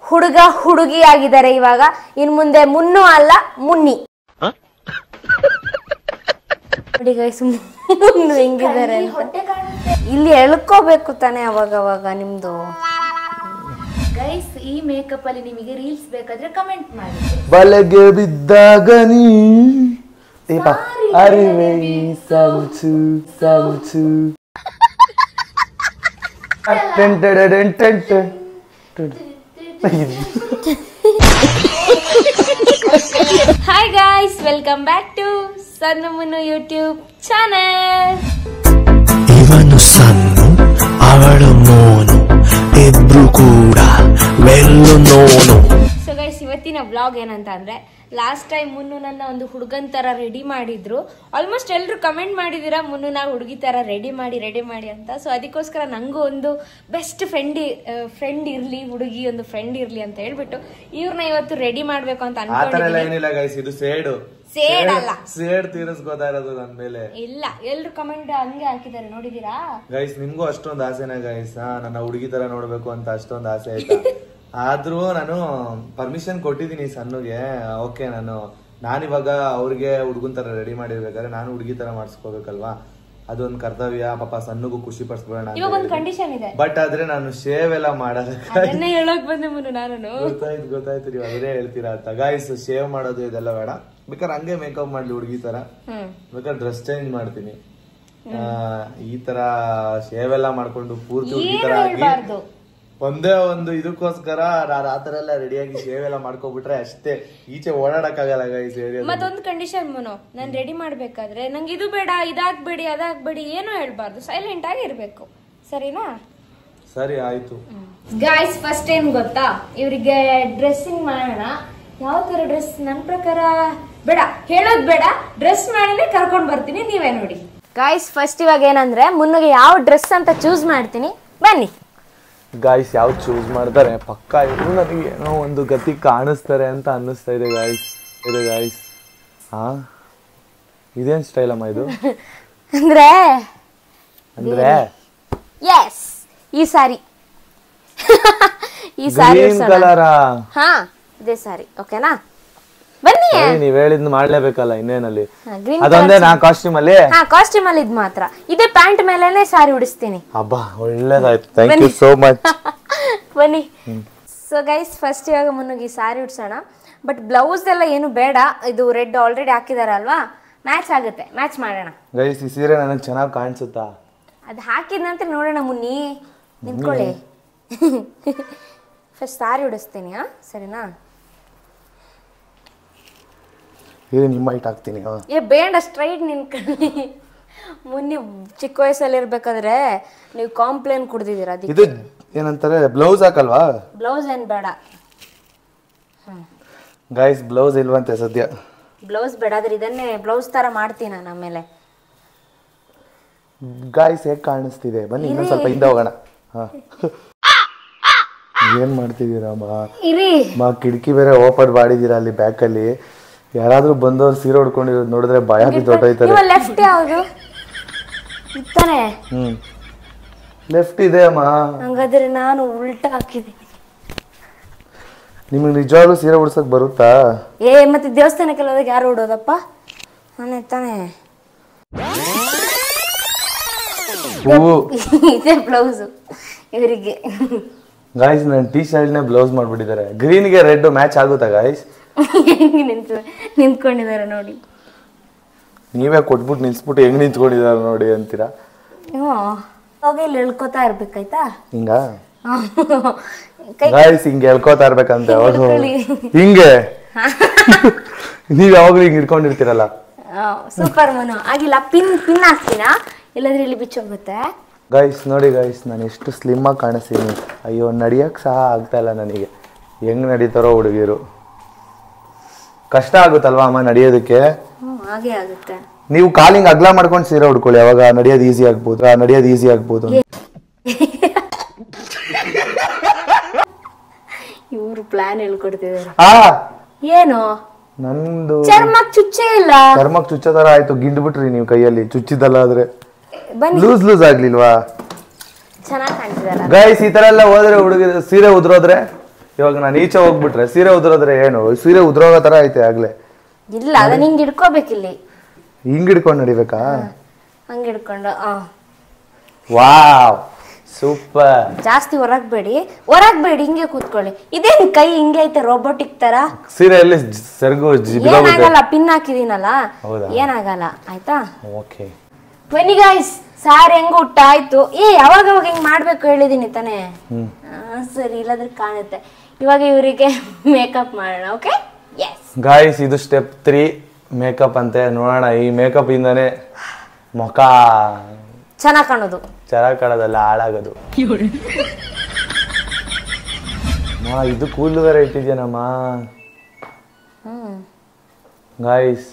ಹುಡುಗ ಹುಡುಗಿ ಆಗಿದ್ದಾರೆ ಇವಾಗ. ಇನ್ ಮುಂದೆ ಮುನ್ನು ಅಲ್ಲ ಮುನ್ನಿ. ನೋಡಿ ಗೈಸ್ ಮುನ್ನು ಹೆಂಗಿದ್ದಾರೆ ಅಂತ. ಇಲ್ಲಿ ಎಳ್ಕೋಬೇಕು ತಾನೆ ಅವಾಗ ನಿಮ್ದು. ಗೈಸ್ ಈ ಮೇಕಪ್ ಅಲ್ಲಿ ನಿಮಗೆ ರೀಲ್ಸ್ ಬೇಕಾದ್ರೆ ಕಮೆಂಟ್ ಮಾಡಿ. ಬಲೆಗೆ ಬಿದ್ದಾಗ ನೀ ಅರಿವೆ ಸಂಚು ಸಂಚು. Hi guys, welcome back to Sannu Munnu YouTube channel. ಇವನು ಸನ್ನು, ಅವಳು ಮೋನು, ಇಬ್ರು ಕೂಡ ವೆಲ್ಲು ನೋನು. ಸೊ ಗೈಸ್, ಇವತ್ತಿನ ವ್ಲಾಗ್ ಏನಂತ ಅಂದ್ರೆ, ಲಾಸ್ಟ್ ಟೈಮ್ ಮುನ್ನು ನನ್ನ ಒಂದು ಹುಡುಗನ್ ತರ ರೆಡಿ ಮಾಡಿದ್ರು. ಆಲ್ಮೋಸ್ಟ್ ಎಲ್ರು ಕಮೆಂಟ್ ಮಾಡಿದೀರಾ ಮುನ್ನು ಹುಡುಗಿ ತರ ರೆಡಿ ಮಾಡಿ ಅಂತ. ಸೊ ಅದಕ್ಕೋಸ್ಕರ ನಂಗೂ ಒಂದು ಬೆಸ್ಟ್ ಫ್ರೆಂಡ್ ಇರ್ಲಿ, ಹುಡುಗಿ ಒಂದು ಫ್ರೆಂಡ್ ಇರ್ಲಿ ಅಂತ ಹೇಳ್ಬಿಟ್ಟು ಇವ್ರನ್ನ ಇವತ್ತು ರೆಡಿ ಮಾಡ್ಬೇಕು ಅಂತ ಅನ್ಕೊಂಡಿದ್ದೀನಿ. ಸೇಡ್ ಅಲ್ಲ, ಸೇಡ್ ತೀರಿಸ್ಕೋತಾ ಇರೋದು ನನ್ ಮೇಲೆ. ಇಲ್ಲ, ಎಲ್ರು ಕಮೆಂಟ್ ಹಂಗೆ ಹಾಕಿದ್ದಾರೆ, ನೋಡಿದೀರಾ ಗೈಸ್? ನಿಮ್ಗೂ ಅಷ್ಟೊಂದು ಆಸೆನಾ ಗೈಸ್? ನನ್ನ ಹುಡುಗಿ ತರ ನೋಡ್ಬೇಕು ಅಂತ ಅಷ್ಟೊಂದು ಆಸೆ ಆಯ್ತಾ? ಆದ್ರೂ ನಾನು ಪರ್ಮಿಷನ್ ಕೊಟ್ಟಿದ್ದೀನಿ ಸನ್ನುಗೆ. ಓಕೆ, ನಾನಿವಾಗ ಅವ್ರಿಗೆ ಹುಡುಗನ್ ತರ ರೆಡಿ ಮಾಡಿರ್ಬೇಕಾದ್ರೆ ನಾನು ಹುಡುಗಿ ತರ ಮಾಡ್ಸ್ಕೋಬೇಕಲ್ವಾ, ಅದೊಂದು ಕರ್ತವ್ಯ. ಪಾಪ ಸನ್ನುಗೂ ಖುಷಿ ಪಡಿಸ್ಕೊಳ್ಳೋಣ. ಇವಾಗ ಒಂದು ಕಂಡೀಷನ್ ಇದೆ. ಬಟ್ ಆದ್ರೆ ನಾನು ಶೇವ್ ಎಲ್ಲ ಮಾಡಲ್ಲ. ಹೇಳಕ್ ಬಂದೆ ಮುನ್ನು, ನಾನು ಗೊತ್ತಾಯ್ತು ನೀವು ಅದೇ ಹೇಳ್ತೀರಾ ಅಂತ. ಗಾಯ್ಸ್, ಶೇವ್ ಮಾಡೋದು ಇದೆಲ್ಲ ಬೇಡ, ಬೇಕಾದ್ರೆ ಹಂಗೆ ಮೇಕಪ್ ಮಾಡ್ಲಿ ಹುಡುಗಿ ತರ. ಬೇಕಾದ್ರೆ ಡ್ರೆಸ್ ಚೇಂಜ್ ಮಾಡ್ತೀನಿ. ಈ ತರ ಶೇವ್ ಎಲ್ಲ ಮಾಡ್ಕೊಂಡು ಪೂರ್ತಿ ಹುಡುಗಿ ತರ ಆಗಿ ಒಂದೇ ಒಂದು ಇದಕ್ಕೋಸ್ಕರ ನಾನು ಆತರ ಎಲ್ಲ ರೆಡಿಯಾಗಿ ಶೇವ್ ಎಲ್ಲ ಮಾಡ್ಕೊಬಿಟ್ರೆ ಅಷ್ಟೇ, ಈಚೆ ಓಡಾಡಕ್ ಆಗಲ್ಲ ಗೈಸ್. ಮತ್ತೊಂದು ಕಂಡೀಷನ್ ಮುನು, ನಾನ್ ರೆಡಿ ಮಾಡ್ಬೇಕಾದ್ರೆ ನಂಗೆ ಇದು ಬೇಡ, ಇದಾಗ್ಬೇಡಿ, ಅದಾಗ್ಬೇಡಿ ಏನು ಹೇಳ್ಬಾರ್ದು, ಸೈಲೆಂಟ್ ಆಗಿ ಇರ್ಬೇಕು, ಸರಿನಾ? ಸರಿ, ಆಯ್ತು. ಗಾಯ್ಸ್, ಫಸ್ಟ್ ಏನ್ ಗೊತ್ತಾ, ಇವರಿಗೆ ಡ್ರೆಸ್ಸಿಂಗ್ ಮಾಡೋಣ. ಯಾವ ತರ ಡ್ರೆಸ್? ನನ್ ಪ್ರಕಾರ ಬೇಡ, ಹೇಳೋದ್ ಬೇಡ, ಡ್ರೆಸ್ ಮಾಡಿನೇ ಕರ್ಕೊಂಡ್ ಬರ್ತೀನಿ, ನೀವೇ ನೋಡಿ. ಗಾಯ್ಸ್, ಫಸ್ಟ್ ಇವಾಗ ಏನಂದ್ರೆ ಮುನ್ನುಗೆ ಯಾವ ಡ್ರೆಸ್ ಅಂತ ಚೂಸ್ ಮಾಡ್ತೀನಿ, ಬನ್ನಿ. ಗಾಯ್ಸ್, ಯಾವ್ದು ಚೂಸ್ ಮಾಡ್ತಾರೆ ಪಕ್ಕ ಇವರು ನನಗೆ ಏನೋ ಒಂದು ಗತಿ ಕಾಣಿಸ್ತಾರೆ ಅಂತ ಅನ್ನಿಸ್ತಾ ಇದೆ ಗಾಯ್ಸ್. ಹಾ, ಇದೇನ್ ಸ್ಟೈಲ್ ಅಮ್ಮ ಇದು? ಅಂದ್ರೆ ಎಸ್, ಈ ಸಾರಿ ಕಲರ್. ಹಾ, ಇದೇ ಸಾರಿ, ಓಕೆನಾ? ಬನ್ನಿ. ನೀವ್ ಹೇಳಿದ್ನ ಮಾಡ್ಲೇಬೇಕಲ್ಲ, ಇನ್ನೇನಲ್ಲಿ ಅದೊಂದೇ ನಾ ಕಾಸ್ಟ್ಯೂಮ್ ಅಲ್ಲಿ. ಕಾಸ್ಟ್ಯೂಮ್ ಅಲ್ಲಿ ಇದ್ ಮಾತ್ರ, ಇದೇ ಪ್ಯಾಂಟ್ ಮೇಲೆನೆ ಸಾರಿ ಉಡಿಸ್ತೀನಿ. ಅಬ್ಬಾ, ಒಳ್ಳೇದಾಯ್ತು, ಥ್ಯಾಂಕ್ ಯು ಸೋ ಮಚ್. ಬನ್ನಿ. ಸೊ ಗೈಸ್, ಫಸ್ಟ್ ಇವಾಗ ಮುನ್ನುಗಿ ಸಾರಿ ಉಡ್ಸೋಣ. ಬಟ್ ಬ್ಲೌಸ್ ಎಲ್ಲ ಏನು ಬೇಡ, ಇದು ರೆಡ್ ಆಲ್ರೆಡಿ ಹಾಕಿದಾರಲ್ವಾ, ಮ್ಯಾಚ್ ಆಗುತ್ತೆ, ಮ್ಯಾಚ್ ಮಾಡೋಣ. ಗೈಸ್, ಈ ಸೀರೆ ನನಗೆ ಚೆನ್ನಾಗಿ ಕಾಣಿಸುತ್ತಾ? ಅದು ಹಾಕಿದ ನಂತರ ನೋಡೋಣ. ಮುನ್ನಿ ನಿಂತ್ಕೊಳ್ಳಿ, ಫಸ್ಟ್ ಸಾರಿ ಉಡಿಸ್ತೀನಿ. ಸರಿನಾ? ನಿಮ್ಮ ಹೈಟ್ ಹಾಕ್ತೀನಿ. ಬೇಡ, ಸ್ಟ್ರೈಟ್ ನಿಂತ್ಕೊಳ್ಳಿ. ಮುನ್ನಿ ಚಿಕ್ಕ ವಯಸ್ಸಲ್ಲಿ ಇರ್ಬೇಕಾದ್ರೆ ನೀವು ಕಾಂಪ್ಲೇನ್ ಕುಡ್ದಿದ್ದೀರಾ. ಇದು ಏನಂತಾರೆ, ಬ್ಲೌಸ್ ಹಾಕಲ್ವಾ? ಬ್ಲೌಸ್ ಏನ್ ಬೇಡ ಗೈಸ್, ಬ್ಲೌಸ್ ಇಲ್ವಂತೆ ಸದ್ಯ. ಬ್ಲೌಸ್ ಬೇಡ, ಆದ್ರೆ ಇದನ್ನೇ ಬ್ಲೌಸ್ ತರ ಮಾಡ್ತೀನಿ ನಾನು ಆಮೇಲೆ. ಗೈಸ್, ಹೇಗ್ ಕಾಣಿಸ್ತಿದೆ? ಬನ್ನಿ ಇನ್ನೊಂದ್ ಸ್ವಲ್ಪ ಹಿಂದೆ ಹೋಗೋಣ. ಏನ್ ಮಾಡ್ತಿದ್ದೀರಮ್ಮ? ಕಿಟಕಿ ಬೇರೆ ಓಪನ್ ಮಾಡಿದೀರಾ ಅಲ್ಲಿ ಬ್ಯಾಕ್ ಅಲ್ಲಿ. ಯಾರಾದ್ರೂ ಬಂದವ್ರು ಸೀರೆ ಉಡ್ಕೊಂಡಿರೋದು ನೋಡಿದ್ರೆ ಭಯ ಬಿದ್ದೋಯ್ತಾರೆ. ಲೆಫ್ಟ್ ಯಾವುದು ಇತ್ತಾನೆ? ಲೆಫ್ಟ್ ಇದೆ ಅಮ್ಮ. ಹಂಗಾದ್ರೆ ನಾನು ಉಲ್ಟಾ ಹಾಕಿದ್ದೀನಿ. ನಿಮಗೆ ನಿಜವಾಗ್ಲೂ ಸೀರೆ ಉಡ್ಸಕ್ ಬರುತ್ತಾ? ಮತ್ತೆ ದೇವಸ್ಥಾನಕ್ಕೆಲ್ಲ ಹೋದಾಗ ಯಾರು ಉಡೋದಪ್ಪ? ನಾನೇ ತಾನೆ. ಇದೇ ಬ್ಲೌಸ್ ಇವರಿಗೆ. ಗಾಯ್ಸ್, ನನ್ನ ಟೀ ಶರ್ಟ್ನೇ ಬ್ಲೌಸ್ ಮಾಡ್ಬಿಟ್ಟಿದ್ದಾರೆ. ಗ್ರೀನ್ಗೆ ರೆಡ್ ಮ್ಯಾಚ್ ಆಗುತ್ತಾ ಗಾಯ್ಸ್? ನಿಂತ್ಕೊಂಡಿದ್ದಾರೆ ನೋಡಿ. ನೀವೇ ಕೊಟ್ಬಿಟ್ಟು ನಿಲ್ಸ್ಬಿಟ್ಟು ಹೆಂಗ್ ನಿಂತ್ಕೊಂಡಿದ್ದಾರೆ ನೋಡಿ ಅಂತೀರಾ? ಹೋಗಿ ಇಲ್ಲಿ ಎಳ್ಕೋತಾ ಇರ್ಬೇಕಾಯ್ತಾ? ಹಿಂಗ ಗಾಯ್ಸ್, ಹಿಂಗೆ ಎಳ್ಕೋತಾ ಇರ್ಬೇಕಂತ. ಹಿಂಗೆ ನೀವ್ ಯಾವಾಗ್ಲೂ ಹಿಂಗ್ ಇಟ್ಕೊಂಡಿರ್ತೀರಲ್ಲ. ಸೂಪರ್ ಮನು. ಆಗಿಲ್ಲ, ಪಿನ್ ಹಾಕ್ತೀನಾ, ಇಲ್ಲಾಂದ್ರೆ ಇಲ್ಲಿ ಬಿಚ್ಚೋಗುತ್ತೆ. ಗೈಸ್ ನೋಡಿ ಗೈಸ್, ನಾನು ಎಷ್ಟು ಸ್ಲಿಮ್ ಆಗಿ ಕಾಣಿಸ್ತೀನಿ. ಅಯ್ಯೋ, ನಡಿಯಕ್ ಸಹ ಆಗ್ತಾ ಇಲ್ಲ ನನಗೆ. ಹೆಂಗ್ ನಡೀತಾರೋ ಹುಡುಗಿರು. ಕಷ್ಟ ಆಗುತ್ತಲ್ವಾ ಅಮ್ಮ ನಡೆಯೋದಕ್ಕೆ? ಹಾಗೆ ಆಗುತ್ತೆ. ನೀವು ಕಾಲಿಂಗ್ ಅಗ್ಲ ಮಾಡ್ಕೊಂಡು ಸೀರೆ ಉಡ್ಕೊಳ್ಳಿ, ಅವಾಗ ನಡೆಯೋದು ಈಸಿ ಆಗ್ಬೋದು. ಇವರು ಪ್ಲಾನ್ ಹೇಳ್ಕೊಡ್ತಿದ್ದಾರೆ. ಏನು? ನಂದು ಚರ್ಮಕ್ ಚುಚ್ಚೇ ಇಲ್ಲ. ಚರ್ಮಕ್ ಚುಚ್ಚೋ ತರ ಆಯ್ತು. ಗಿಂಡ್ ಬಿಟ್ರಿ ನೀವು ಕೈಯಲ್ಲಿ, ಚುಚ್ಚಿದಲ್ಲ ಆದ್ರೆ ಲೂಸ್ ಆಗ್ಲಿಲ್ವಾ? ಚೆನ್ನಾಗಿ ಕಾಣ್ತಿದಲ್ಲ ಗೈಸ್. ಈ ತರ ಎಲ್ಲ ಹೋದ್ರೆ ಹುಡುಗಿ ಸೀರೆ ಉದ್ರೋದ್ರೆ ಇವಾಗ ನಾನು ಈಚೆ ಹೋಗ್ಬಿಟ್ರೆ ಸೀರೆ ಉದುರೋದ್ರೆ ಏನು ಸೀರೆ ಉದುರೋಗೋ ತರ ಐತೆ ಆಗ್ಲೇ. ಇಲ್ಲ ಅದನ್ನ ಹಿಂಗ್ ಹಿಡ್ಕೋಬೇಕಿಲ್ಲಿ. ಹಿಂಗ್ ಹಿಡ್ಕೊಂಡು ನಡಿಬೇಕಾ? ಹಂಗ್ ಹಿಡ್ಕೊಂಡು ವಾವ್ ಸೂಪರ್. ಜಾಸ್ತಿ ಹೊರಗ್ಬೇಡಿ ಹಿಂಗೆ ಕೂತ್ಕೊಳ್ಳಿ. ಇದೇನ್ ಕೈ ಹಿಂಗೆ ಐತೆ ರೋಬೋಟಿಕ್ ತರ. ಸೀರೆಯಲ್ಲಿ ಸೆರಗು ಏನಾಗಲ್ಲ, ಪಿನ್ ಹಾಕಿದೀನಲ್ಲ, ಏನಾಗಲ್ಲ ಆಯ್ತಾ. ಓಕೆ ಬನ್ನಿ ಗಾಯ್ಸ್, ಸಾರ್ ಹೆಂಗ್ ಊಟ ಆಯ್ತು. ಯಾವಾಗ ಹಿಂಗ್ ಮಾಡ್ಬೇಕು ಹೇಳಿದೀನಿ ತಾನೇ. ಸರಿ, ಇಲ್ಲಾದ್ರೆ ಕಾಣುತ್ತೆ. ಇವಾಗ ಇವರಿಗೆ ಮೇಕಪ್ ಮಾಡೋಣ. ಓಕೆ ಎಸ್ ಗಾಯ್ಸ್, ಇದು ಸ್ಟೆಪ್ 3 ಮೇಕಪ್ ಅಂತೆ. ನೋಡೋಣ ಈ ಮೇಕಪ್ ಇಂದಾನೆ ಮುಖ ಚೆನ್ನಾಗ್ ಕಾಣೋದು. ಚೆನ್ನಾಗ್ ಕಾಣೋದಲ್ಲ, ಹಾಳಾಗೋದು. ಇದು ಕೂದಲು ಬೇರೆ ಇಟ್ಟಿದ್ಯಾನಮ್ಮ ಗಾಯ್ಸ್.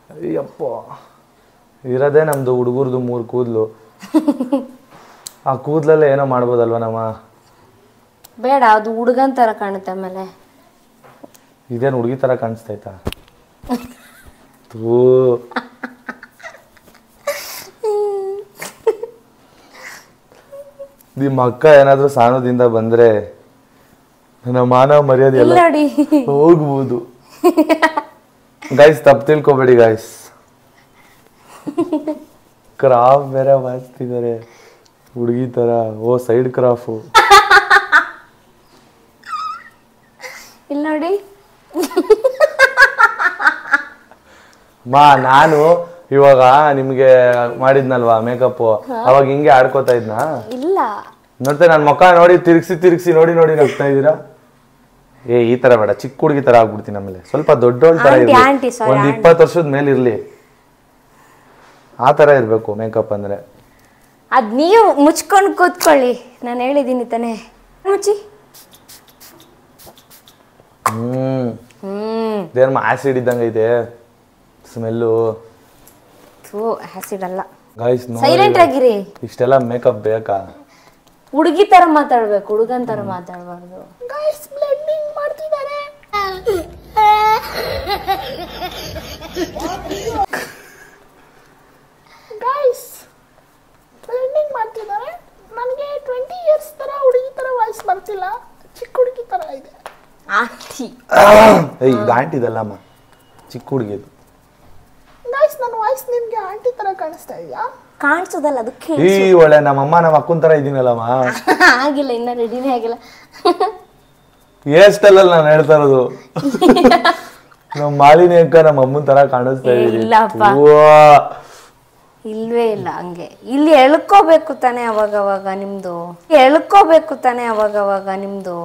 ಅಯ್ಯಪ್ಪ, ಇರೋದೇ ನಮ್ದು ಹುಡುಗರ್ದು 3 ಕೂದಲು. ಆ ಕೂದಲಲ್ಲೇ ಏನೋ ಮಾಡ್ಬೋದಲ್ವ ನಮ್ಮ? ಬೇಡ, ಅದು ಹುಡುಗನ್ ತರ ಕಾಣುತ್ತೆ. ಆಮೇಲೆ ಇದೇನು ಹುಡುಗಿ ತರ ಕಾಣಿಸ್ತೈತಾ? ನಿಮ್ಮ ಅಕ್ಕ ಏನಾದ್ರೂ ಸಾಣದಿಂದ ಬಂದ್ರೆ ನನ್ನ ಮಾನವ ಮರ್ಯಾದೆ ಎಲ್ಲ ಹೋಗ್ಬೋದು. ಗೈಸ್ ತಪ್ಪು ತಿಳ್ಕೊಬೇಡಿ ಗೈಸ್. ಕ್ರಾಫ್ ಬೇರೆ ಮಾಡ್ತಿದ್ದಾರೆ ಹುಡುಗಿ ತರ. ಓ ಸೈಡ್ ಕ್ರಾಫು ಇಲ್ಲ ನೋಡಿ. ನಾನು ಇವಾಗ ನಿಮ್ಗೆ ಮಾಡಿದ್ನಲ್ವಾ ಮೇಕಪ್, ಅವಾಗ ಹಿಂಗೆ ಆಡ್ಕೋತಾ ಇದ್ನಾ? ಇಲ್ಲ ನೋಡ್ತಾ ನನ್ನ ಮುಖ ನೋಡಿ ತಿರ್ಗಿಸಿ ನೋಡಿ ನಗ್ತಾ ಇದ್ದೀರಾ. ಈ ತರ ಬೇಡ, ಚಿಕ್ಕ ಹುಡುಗಿ ತರ ಆಗ್ಬಿಡ್ತೀನಿ. ಆಮೇಲೆ ಸ್ವಲ್ಪ ದೊಡ್ಡೋಳ್ ತರ ಇರ್ಲಿ, ಒಂದ್ 20 ವರ್ಷದ ಮೇಲೆ ಇರ್ಲಿ, ಆ ತರ ಇರ್ಬೇಕು ಮೇಕಪ್ ಅಂದ್ರೆ. ಅದ್ ನೀವು ಮುಚ್ಕೊಂಡು ಕೂತ್ಕೊಳ್ಳಿ, ನಾನು ಹೇಳಿದೀನಿ ತಾನೇ. ಮುಚ್ಚಿ. ದೇರ್ಮ ಆಸಿಡ್ ಇದ್ದಂಗ ಇದೆ ಸ್ಮೆಲ್ಲು. ಆಸಿಡ್ ಅಲ್ಲ ಗೈಸ್, ಸೈಲೆಂಟ್ ಆಗಿರಿ. ಇಷ್ಟೆಲ್ಲ ಮೇಕಪ್ ಬೇಕಾ? ಹುಡುಗಿ ತರ ಮಾತಾಡ್ಬೇಕು, ಹುಡುಗನ್ ತರ ಮಾತಾಡ್ಬಾರ್ದು. ಗೈಸ್ ಬ್ಲೆಂಡಿಂಗ್ ಮಾಡ್ತಿದ್ದಾರೆ. ಗೈಸ್ ಬ್ಲೆಂಡಿಂಗ್ ಮಾಡ್ತಿದ್ದಾರೆ. ನನಗೆ 20 ಇಯರ್ಸ್ ತರ ಹುಡುಗಿ ತರ ವಾಯ್ಸ್ ಬರ್ತಿಲ್ಲ, ಚಿಕ್ಕ ಹುಡುಗಿ ತರ ಇದೆ. ಆಂಟಿ ಇದು ಆಂಟಿ ಇದಲ್ಲಮ್ಮ, ಚಿಕ್ಕ ಹುಡುಗಿದು. ಗೈಸ್ ನನ್ನ ವಾಯ್ಸ್ ನಿಮ್ಗೆ ಆಂಟಿ ತರ ಕಾಣಿಸ್ತಾ ಇದೆಯಾ? ಕಾಣಿಸೋದಲ್ಲ, ಅದಕ್ಕೆ ಒಳ್ಳೆ ನಮ್ಮಮ್ಮ ನಮ್ಮ ಅಕ್ಕನ ತರ ಇದೀನಲ್ಲಮ್ಮ. ಆಗಿಲ್ಲ, ಇನ್ನ ರೆಡಿನೇ ಆಗಿಲ್ಲ. ಹೇರ್ ಸ್ಟೈಲ್ ಅಲ್ಲಿ ನಾನು ಹೇಳ್ತಾ ಇರೋದು. ನಮ್ಮ ಮಾಲಿನಿ ಅಕ್ಕ ನಮ್ಮ ಅಮ್ಮನ ತರ ಕಾಣಿಸ್ತಾ ಇದೀನಿ. ಇಲ್ವೇ ಇಲ್ಲ. ಹಂಗೆ ಇಲ್ಲಿ ಎಳ್ಕೋಬೇಕು ತಾನೆ ಅವಾಗವಾಗ ನಿಮ್ದು, ಎಳ್ಕೋಬೇಕು ತಾನೆ ಅವಾಗವಾಗ ನಿಮ್ದು.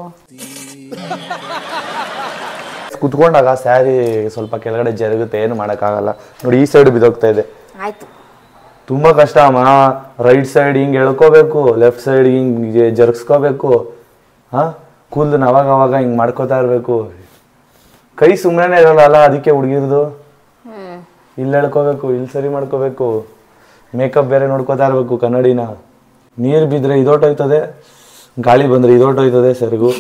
ಕುತ್ಕೊಂಡಾಗ ಸ್ಯಾರಿ ಸ್ವಲ್ಪ ಕೆಳಗಡೆ ಜರುಗುತ್ತೆ, ಏನು ಮಾಡಕ್ಕಾಗಲ್ಲ. ನೋಡಿ ಈ ಸೈಡ್ ಬಿದ್ದೋಗ್ತಾ ಇದೆ. ಆಯ್ತು, ತುಂಬಾ ಕಷ್ಟ ಅಮ್ಮ. ರೈಟ್ ಸೈಡ್ ಹಿಂಗ್ ಎಳ್ಕೋಬೇಕು, ಲೆಫ್ಟ್ ಸೈಡ್ ಹಿಂಗ್ ಜರುಗಿಸ್ಕೋಬೇಕು. ಕೂದಲು ಅವಾಗ ಹಿಂಗ್ ಮಾಡ್ಕೋತಾ ಇರ್ಬೇಕು. ಕೈ ಸುಮ್ಮನೆ ಇರಲ್ಲ, ಅದಕ್ಕೆ ಹುಡುಗಿರ್ದು ಇಲ್ಲಿ ಎಳ್ಕೋಬೇಕು, ಇಲ್ಲಿ ಸರಿ ಮಾಡ್ಕೋಬೇಕು. ಮೇಕಪ್ ಬೇರೆ ನೋಡ್ಕೋತಾ ಇರ್ಬೇಕು ಕನ್ನಡಿನ. ನೀರ್ ಬಿದ್ರೆ ಇದೊಟ್ಟೋಯ್ತದೆ, ಗಾಳಿ ಬಂದ್ರೆ ಇದೊಟ್ಟೋಯ್ತದೆ ಸೆರಗು.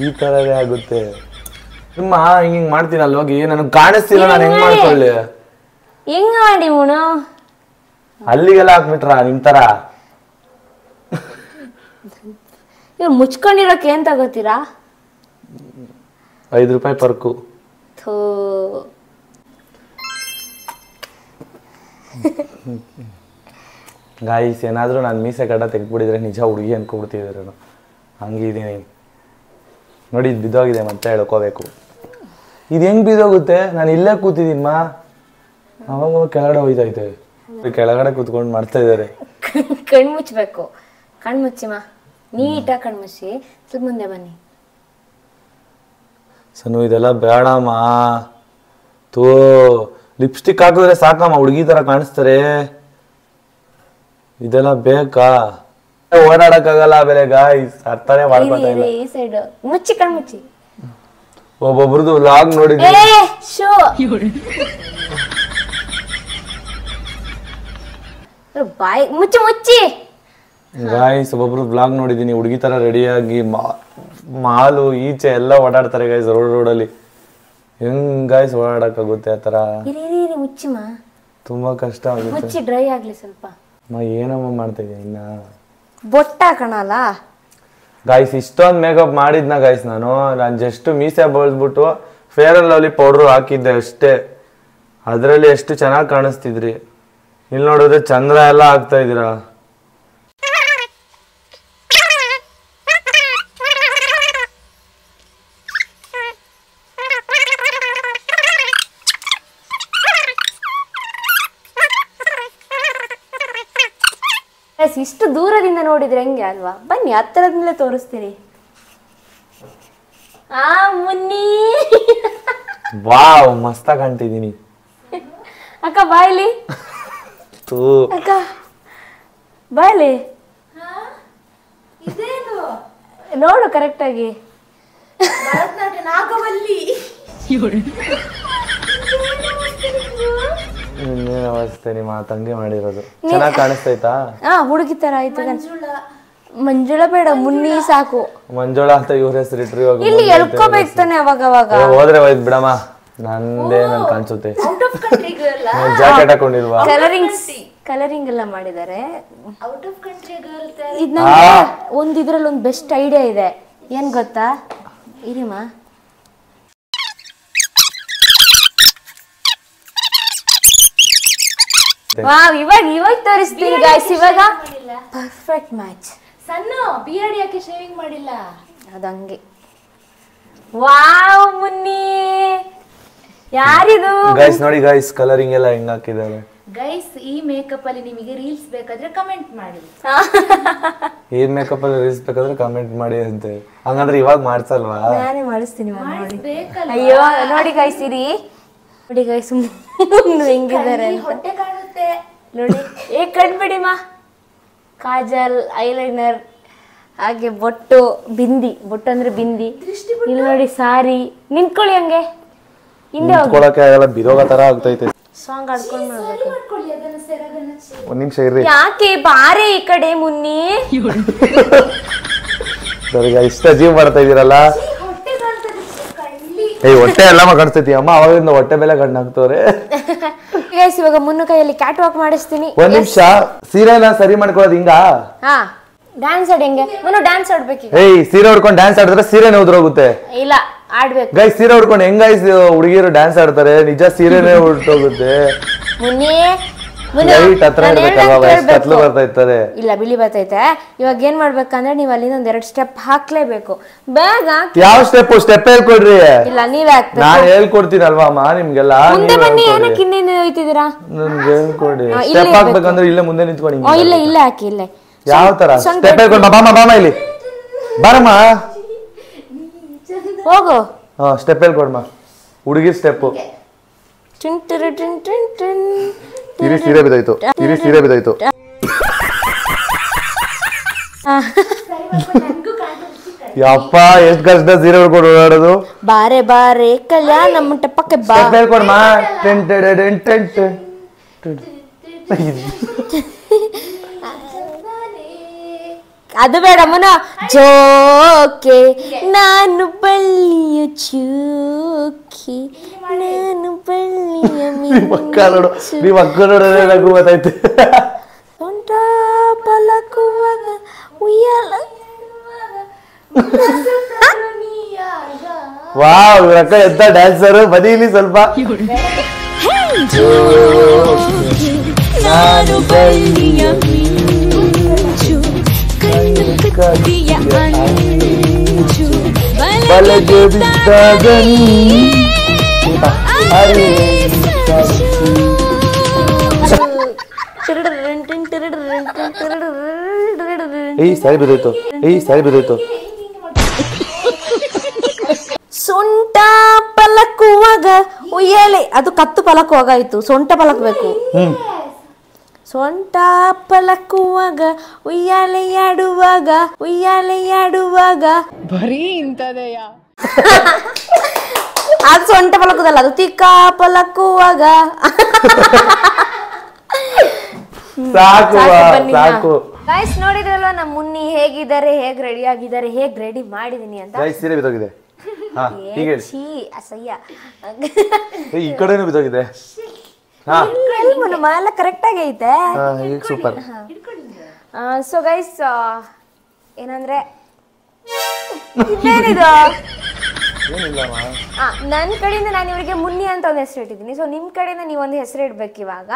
ಈ ತರದೇ ಆಗುತ್ತೆ. ನಿಮ್ಮ ಹಿಂಗ್ ಮಾಡ್ತೀನಲ್ಲ ಹೋಗಿ, ನನಗೆ ಕಾಣಿಸ್ತಿಲ್ಲ, ನಾನು ಹೆಂಗ್ ಮಾಡ್ಕೊಳ್ಳಿ? ಹೆಂಗ ಮಾಡಿ ಉಣ ಅಲ್ಲಿಗೆಲ್ಲ ಹಾಕ್ಬಿಟ್ರ ನಿಮ್ ತರ? ಇವ್ರು ಮುಚ್ಕೊಂಡಿರೋಕೆ ಏನ್ ತಗೋತೀರಾ? 5 ರೂಪಾಯಿ ಪರ್ಕು. ಗಾಯ್ಸ್, ಏನಾದ್ರೂ ನಾನು ಮೀಸೆ ಗಡ್ಡ ತೆಗೆದ್ಬಿಟ್ಟಿದ್ರೆ ನಿಜ ಹುಡುಗಿ ಅನ್ಕೊಬಿಡ್ತಿದ್ರು. ಹಂಗಿದೀನಿ ನೋಡಿ, ಇದು ಬಿದ್ದೋಗಿದೆ, ಮತ್ತೆ ಹೇಳ್ಕೋಬೇಕು. ಇದು ಹೆಂಗ್ ಬಿದ್ದೋಗುತ್ತೆ? ನಾನು ಇಲ್ಲೇ ಕೂತಿದ್ದೀನಮ್ಮ, ಅವಾಗ ಕೆಳಗಡೆ ಹೋಯ್ತೈತೆ. ಕೆಳಗಡೆ ಕೂತ್ಕೊಂಡು ಮಾಡ್ತಾ ಇದಾರೆ. ಕಣ್ಮುಚ್ಬೇಕು, ಕಣ್ಮುಚ್ಚಿಮ್ಮ, ನೀಟಾಗಿ ಕಣ್ಮುಚ್ಚಿ. ಸ್ವಲ್ಪ ಮುಂದೆ ಬನ್ನಿ. ಸನು ಇದೆಲ್ಲ ಬೇಡಮ್ಮ. ಲಿಪ್ಸ್ಟಿಕ್ ಹಾಕಿದ್ರೆ ಸಾಕಮ್ಮ, ಹುಡುಗಿ ತರ ಕಾಣಿಸ್ತಾರೆ. ಇದೆಲ್ಲ ಬೇಕಾ? ಓಡಾಡಕ್ಕಾಗಲ್ಲ ಬೇರೆ ಗಾಯ್ಸ್, ಅರ್ಥನೇ ಮಾಡ್ಕೊತಾ ಇಲ್ಲ. ಈ ಸೈಡ್ ಮುಚ್ಚಿ, ಕಣ್ಮುಚ್ಚಿ. ಒಬ್ಬೊಬ್ರದ್ದು ವ್ಲಾಗ್ ನೋಡಿದ್ವಿ. ಬಾಯ್ ಮುಚ್ಚಿ ಮುಚ್ಚಿ. ಗಾಯ್ಸ್, ಒಬ್ಬೊಬ್ರು ಬ್ಲಾಗ್ ನೋಡಿದೀನಿ, ಹುಡುಗಿ ತರ ರೆಡಿಯಾಗಿ ಮಾಲು ಈಚೆ ಎಲ್ಲ ಓಡಾಡ್ತಾರೆ ಗಾಯ್ಸ್, ರೋಡಲ್ಲಿ. ಹೆಂಗ್ ಗಾಯ್ಸ್ ಓಡಾಡಕ್ಕಾಗುತ್ತೆ ಆ ತರ? ಮುಚ್ಚಿಮ್ಮ, ತುಂಬಾ ಕಷ್ಟ ಆಗುತ್ತೆ. ಮುಚ್ಚಿ, ಡ್ರೈ ಆಗ್ಲಿ ಸ್ವಲ್ಪ. ಏನಮ್ಮ ಮಾಡ್ತಾ ಇದ್ದೀನಿ ಇನ್ನ? ಬೊಟ್ಟ ಹಾಕೋಣಲ್ಲ. ಗೈಸ್ ಇಷ್ಟೊಂದು ಮೇಕಪ್ ಮಾಡಿದ್ನ ಗೈಸ್ ನಾನು ಜಸ್ಟ್ ಮೀಸೆ ಬಳಸ್ಬಿಟ್ಟು ಫೇರ್ ಅಂಡ್ ಲವ್ಲಿ ಪೌಡ್ರು ಹಾಕಿದ್ದೆ ಅಷ್ಟೇ. ಅದರಲ್ಲಿ ಎಷ್ಟು ಚೆನ್ನಾಗಿ ಕಾಣಿಸ್ತಿದ್ರಿ. ಇಲ್ಲಿ ನೋಡಿದ್ರೆ ಚಂದ್ರ ಎಲ್ಲ ಹಾಕ್ತಾ ಇದ್ದೀರಾ. ಇಷ್ಟು ದೂರದಿಂದ ನೋಡಿದ್ರೆ ಹೆಂಗೆ ಅಲ್ವಾ? ಬನ್ನಿ ಹತ್ತಿರದಿಂದಲೇ ತೋರಿಸ್ತೀನಿ. ಮುನ್ನಿ ವಾವ್ ಮಸ್ತಾಗಿ ಕಾಣ್ತಿದ್ದೀನಿ. ಅಕ್ಕ ಬಾಯ್ಲಿ ಅಕ್ಕ ಬಾಯ್ಲಿ ನೋಡು ಕರೆಕ್ಟ್ ಆಗಿ. ಇನ್ನೇನು ಅವಸ್ಥೆ ನಿಮ್ಮ ತಂಗಿ ಮಾಡಿರೋದು ಚೆನ್ನಾಗಿ ಕಾಣಿಸ್ತೈತಾ? ಹುಡುಗಿ ತರ ಆಯ್ತು. ಮಂಜುಳ ಬೇಡ, ಮುನ್ನಿ ಸಾಕು. ಮಂಜುಳ ಅಂತ ಇವ್ರ ಹೆಸರು ಇಟ್ರಿ. ಇಲ್ಲಿ ಎಳ್ಕೋಬೇಕು ತಾನೆ ಅವಾಗ ಅವಾಗ. ಹೋದ್ರೆ ಹೋಯ್ತು ಬಿಡಮ್ಮ, ನಂದೇ ನನ್ ಕಾಣಿಸುತ್ತೆ. ಜಾಕೆಟ್ ಹಾಕೊಂಡಿಲ್ವಾ? ಕಲರಿಂಗ್ ಎಲ್ಲ ಮಾಡಿದ್ದಾರೆ. ಒಂದ್ ಇದ್ರಲ್ಲಿ ಒಂದು ಬೆಸ್ಟ್ ಐಡಿಯಾ ಇದೆ. ಏನ್ ಗೊತ್ತಾ? ಇರಿಮ್ಮ ಇವಾಗ ತೋರಿಸ್ತೀನಿ ಗಾಯ್ಸ್. ಇವಾಗ ಪರ್ಫೆಕ್ಟ್ ಮ್ಯಾಚ್. ಸಣ್ಣ ಬಿಯರ್ಡ್ ಯಾಕೆ ಶೇವಿಂಗ್ ಮಾಡಿಲ್ಲ? ಅದಂಗೆ. ವಾವ್ ಮುನ್ನಿ ಯಾರಿದು? ಗೈಸ್ ನೋಡಿ ಗೈಸ್ ಕಲರಿಂಗ್ ಎಲ್ಲ ಹೆಂಗ್ ಹಾಕಿದ್ದಾರೆ. ಗೈಸ್ ಈ ಮೇಕಪ್ ಅಲ್ಲಿ ನಿಮಗೆ ರೀಲ್ಸ್ ಬೇಕಾದ್ರೆ ಕಮೆಂಟ್ ಮಾಡಿ. ಈ ಮೇಕಪ್ ಅಲ್ಲಿ ರೀಲ್ಸ್ ಬೇಕಾದ್ರೆ ಕಮೆಂಟ್ ಮಾಡಿ ಅಂತೆ. ಹಂಗಂದ್ರೆ ಇವಾಗ ಮಾಡ್ಸಲ್ವಾ? ನಾನೇ ಮಾಡಿಸ್ತೀನಿ. ಅಯ್ಯೋ ನೋಡಿ ಗೈಸ್, ಇರಿ ನೋಡಿ ಗೈಸ್ ಹೆಂಗಿದ್ದಾರೆ ಹೊಟ್ಟೆ ಕಾಣುತ್ತೆ ನೋಡಿ. ಕಣ್ಬಿಡಿಮ್ಮ. ಕಾಜಲ್, ಐಲೈನರ್, ಹಾಗೆ ಬೊಟ್ಟು, ಬಿಂದಿ. ಬೊಟ್ಟು ಅಂದ್ರೆ ಬಿಂದಿ. ಇಲ್ಲಿ ನೋಡಿ ಸಾರಿ. ನಿಂತ್ಕೊಳ್ಳಿ ಹಂಗೆ. ಹಿಂದೆ ನಿಂತ್ಕೊಳ್ಳೋಕೆ ಆಗಲ್ಲ, ಬಿರೋಗ ತರ ಆಗ್ತೈತೆ. ಸಾಂಗ್ ಆಡ್ಕೊಂಡು ಮಾಡ್ಬೇಕು. ಒಂದ್ ನಿಮಿಷ ಇರ್ರಿ. ಯಾಕೆ ಬಾರೆ ಈ ಕಡೆ ಮುನ್ನಿ. ಇಷ್ಟ ಜೀವ್ ಮಾಡ್ತಾ ಇದೀರಲ್ಲ. ಹೊಟ್ಟೆ ಎಲ್ಲ ಕಾಣಿಸ್ತೈತಿ ಅಮ್ಮ. ಅವಾಗಿಂದ ಹೊಟ್ಟೆ ಬೆಲೆ ಗಂಡ ಹಾಕ್ತವ್ರೆ. ಇವಾಗ ಮುನ್ನ ಕೈಯಲ್ಲಿ ಕ್ಯಾಟ್ ವಾಕ್ ಮಾಡಿಸ್ತೀನಿ. ಒಂದ್ ನಿಮಿಷ. ಸೀರೆನ ಸರಿ ಮಾಡ್ಕೊಳ್ಳೋದು ಹಿಂಗ? ಡ್ಯಾನ್ಸ್ ಆಡಿ ಹೆಂಗೆ? ಮುನ್ನು ಡ್ಯಾನ್ಸ್ ಆಡ್ಬೇಕು. ಸೀರೆ ಉಡ್ಕೊಂಡು ಡ್ಯಾನ್ಸ್ ಆಡಿದ್ರೆ ಸೀರೆನೇ ಉದ್ರೋಗುತ್ತೆ. ಇಲ್ಲ ಆಡ್ಬೇಕು ಗೈಸ್. ಸೀರೆ ಉಡ್ಕೊಂಡು ಹೆಂಗ್ ಗೈಸ್ ಹುಡುಗಿರು ಡ್ಯಾನ್ಸ್ ಆಡ್ತಾರೆ? ನಿಜ ಸೀರೆನೇ ಉಳ್ಟೋಗುತ್ತೆ. ಮುನ್ನಿ ಲೈಟ್ ಹತ್ರ ಇರ್ಬೇಕಲ್ವಾ? ಕತ್ಲು ಬರ್ತಾ ಇರ್ತದೆ. ಇಲ್ಲ ಬಿಳಿ ಬರ್ತೈತೆ. ಇವಾಗ ಏನ್ ಮಾಡ್ಬೇಕಂದ್ರೆ ನೀವ್ ಅಲ್ಲಿಂದ ಒಂದ್ 2 ಸ್ಟೆಪ್ ಹಾಕ್ಲೇಬೇಕು. ಬೇಗ ಯಾವ ಸ್ಟೆಪ್? ಸ್ಟೆಪ್ ಹೇಳ್ಕೊಡ್ರಿ. ಇಲ್ಲ ನೀವೇ ಹಾಕ್ಬೇಕು. ನಾನ್ ಹೇಳ್ಕೊಡ್ತೀನಲ್ವಾ ಅಮ್ಮ ನಿಮ್ಗೆಲ್ಲ. ಮುಂದೆ ಬನ್ನಿ. ಏನಕ್ಕೆ ಇನ್ನೇನು ಹೋಯ್ತಿದ್ದೀರಾ? ನನ್ಗೆ ಹೇಳ್ಕೊಡಿ. ಸ್ಟೆಪ್ ಹಾಕ್ಬೇಕಂದ್ರೆ ಇಲ್ಲೇ ಮುಂದೆ ನಿಂತ್ಕೊಂಡು. ಇಲ್ಲ ಇಲ್ಲ ಹಾಕಿ. ಇಲ್ಲೇ ಯಾವ ತರ ಸ್ಟೆಪ್ ಹೇಳ್ಕೊಂಡು? ಬಾಮ ಇಲ್ಲಿ ಬಾರಮ್ಮ. ಹೋಗು. ಸ್ಟೆಪ್ ಹೇಳ್ಕೊಡ್ಮ. ಹುಡುಗಿ ಸ್ಟೆಪ್. ಇರಿ ಸೀರೆ ಬಿದ್ದಾಯ್ತು. ಯಪ್ಪ ಎಷ್ಟ್ ಕಷ್ಟ ಸೀರೆ ಉಡ್ಕೊಂಡು ಓಡಾಡೋದು. ಬಾರೆ ಬಾರೆ ಕಲ್ಯಾಣ ಮಂಟಪಕ್ಕೆ ಬಾ. ಹೇಳ್ಕೊಡ್ಮ. ಅದು ಬೇಡ ಮುನ. ಜೋಕೆ ನಾನು ಬಳ್ಳಿಯ ಚೂಕಿ, ನಾನು ಬಳ್ಳಿಯ ನೀವ್ ಅಕ್ಕ ನೋಡೋದೇ ನಗು ಗೊತ್ತಾಯ್ತು. ಸೊಂಟ ಪಲಕುವಾಗ ಉಯ್ಯಾಲ. ವಾವ್ ಅಕ್ಕ ಎಂತ ಡ್ಯಾನ್ಸರ್. ಬನ್ನಿ ಇಲ್ಲಿ ಸ್ವಲ್ಪ. ನಾನು ಬಳ್ಳಿಯ ಮಿಂಚು, ಕಣ್ಣು ಕತ್ತಿಯ ಅಂಚು, ಬಲಗೆ ಬಿದ್ದಾಗ ಸರಿ ಬಿದ್ದೋಯ್ತು. ಸೊಂಟ ಪಲಕುವಾಗ ಉಯ್ಯಾಲೆ. ಅದು ಕತ್ತು ಪಲಕುವಾಗಾಯ್ತು. ಸೊಂಟ ಪಲಕಬೇಕು. ಸೊಂಟ ಪಲಕುವಾಗ ಉಯ್ಯಾಲೆಯಾಡುವಾಗ ಬರೀ ಇಂಥದೆಯ. ಅದು ಸೊಂಟ ಪಲಕದಲ್ಲ, ಅದು ತಿಕ್ಕ ಪಲಕುವಾಗ. ಸಾಕು. ಗೈಸ್ ನೋಡಿದ್ರಲ್ವಾ ನಮ್ಮ ಮುನ್ನಿ ಹೇಗಿದ್ದಾರೆ, ಹೇಗ್ ರೆಡಿ ಆಗಿದ್ದಾರೆ, ಹೇಗ್ ರೆಡಿ ಮಾಡಿದೀನಿ ಅಂತ. ಸೀರೆ ಬಿದ್ದೋಗಿದೆ. ಅಸಹ್ಯ. ಈ ಕಡೆನೂ ಬಿದ್ದೋಗಿದೆ. ಎಲ್ಲ ಕರೆಕ್ಟ್ ಆಗಿ ಐತೆ. ಸೂಪರ್. ಸೊ ಗೈಸ್ ಏನಂದ್ರೆ ಇನ್ನೇನಿದು ಏನಿಲ್ಲಮ್ಮ. ನನ್ನ ಕಡೆಯಿಂದ ನಾನು ಇವರಿಗೆ ಮುನ್ನಿ ಅಂತ ಒಂದು ಹೆಸರು ಇಟ್ಟಿದ್ದೀನಿ. ಸೊ ನಿಮ್ಮ ಕಡೆಯಿಂದ ನೀವೊಂದು ಹೆಸರು ಇಡ್ಬೇಕು ಇವಾಗ.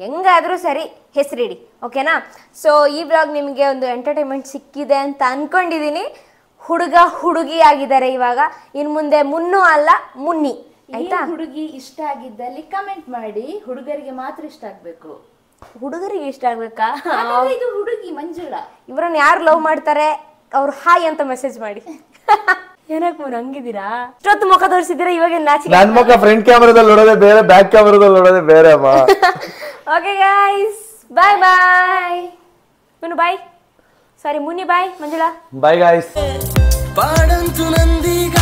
ಹೆಂಗಾದ್ರೂ ಸರಿ ಹೆಸರಿಡಿ, ಓಕೆನಾ? ಸೊ ಈ ಬ್ಲಾಗ್ ನಿಮಗೆ ಒಂದು ಎಂಟರ್ಟೈನ್ಮೆಂಟ್ ಸಿಕ್ಕಿದೆ ಅಂತ ಅನ್ಕೊಂಡಿದೀನಿ. ಹುಡುಗ ಹುಡುಗಿ ಆಗಿದ್ದಾರೆ ಇವಾಗ. ಇನ್ ಮುಂದೆ ಮುನ್ನು ಅಲ್ಲ ಮುನ್ನಿ, ಆಯ್ತಾ? ಹುಡುಗಿ ಇಷ್ಟ ಆಗಿದ್ದಲ್ಲಿ ಕಮೆಂಟ್ ಮಾಡಿ. ಹುಡುಗರಿಗೆ ಮಾತ್ರ ಇಷ್ಟ ಆಗ್ಬೇಕು. ಹುಡುಗರಿಗೆ ಇಷ್ಟ ಆಗ್ಬೇಕಾ? ಇದು ಹುಡುಗಿ ಮಂಜುಳಾ. ಇವ್ರನ್ನ ಯಾರು ಲವ್ ಮಾಡ್ತಾರೆ ಅವ್ರು ಹಾಯ್ ಅಂತ ಮೆಸೇಜ್ ಮಾಡಿ. ಏನಕ್ಕೆ ಮುನ್ ಹಂಗಿದ್ದೀರಾ? ಇಷ್ಟೊತ್ತು ಮುಖ ತೋರಿಸಿದ್ದೀರಾ, ಇವಾಗ ನಾಚಿಕೆ. ನನ್ ಮುಖ ಫ್ರಂಟ್ ಕ್ಯಾಮರಾದಲ್ಲಿ ನೋಡೋದೇ ಬೇರೆ, ಬ್ಯಾಕ್ ಕ್ಯಾಮರಾದಲ್ಲಿ ನೋಡೋದೇ ಬೇರೆ ಅಮ್ಮ. ಓಕೆ ಗೈಸ್, ಬಾಯ್ ಬಾಯ್. ಮುನ್ನು ಬಾಯ್, ಸಾರಿ ಮುನ್ನಿ ಬಾಯ್, ಮಂಜುಳಾ ಬಾಯ್ ಗಾಯ್ಸ್. ಪಾಡಂತು ನಂದೀಗ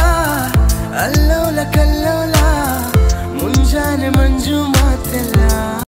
ಅಲ್ಲೋಲ ಕಲ್ಲೋಲ ಮುಂಜಾನೆ ಮಂಜು ಮಾತೆಲ್ಲ